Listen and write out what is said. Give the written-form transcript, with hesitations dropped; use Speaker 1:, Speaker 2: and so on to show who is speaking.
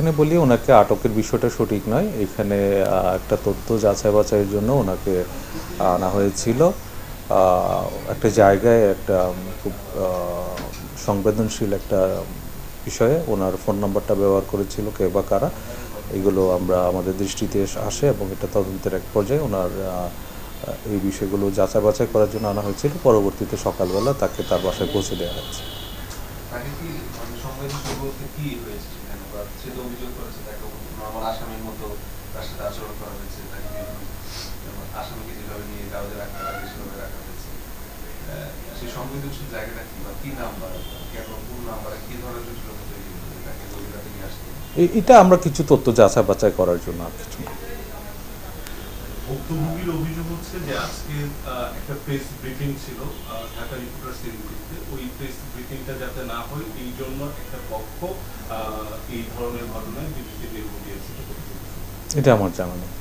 Speaker 1: এখানে বলি ওনাকে আটকের বিষয়টা সঠিক নয়। এখানে একটা তথ্য যাচাই বাছাইয়ের জন্য ওনাকে আনা হয়েছিল একটা জায়গায়, একটা খুব সংবেদনশীল একটা বিষয়ে। ওনার ফোন নাম্বারটা ব্যবহার করেছিল কে বা কারা, এগুলো আমরা আমাদের দৃষ্টিতে আসে এবং এটা তদন্তের এক পর্যায়ে ওনার এই বিষয়গুলো যাচাই বাছাই করার জন্য আনা হয়েছিল। পরবর্তীতে সকালবেলা তাকে তার বাসায় পৌঁছে দেওয়া হচ্ছে। এটা আমরা কিছু তথ্য যাচাই বাছাই করার জন্য আর কিছু না।
Speaker 2: ভুক্তভোগীর অভিযোগ হচ্ছে যে আজকে একটা প্রেস ব্রিফিং ছিল ঢাকা রিপোর্টার্স ইউনিটিতে, ওই প্রেস ব্রিফিংটা যাতে না হয় এই জন্য একটা পক্ষ এই ধরনের ঘটনায় বিবৃতি বের করে দিয়েছে।
Speaker 1: এটা আমার জানা নেই।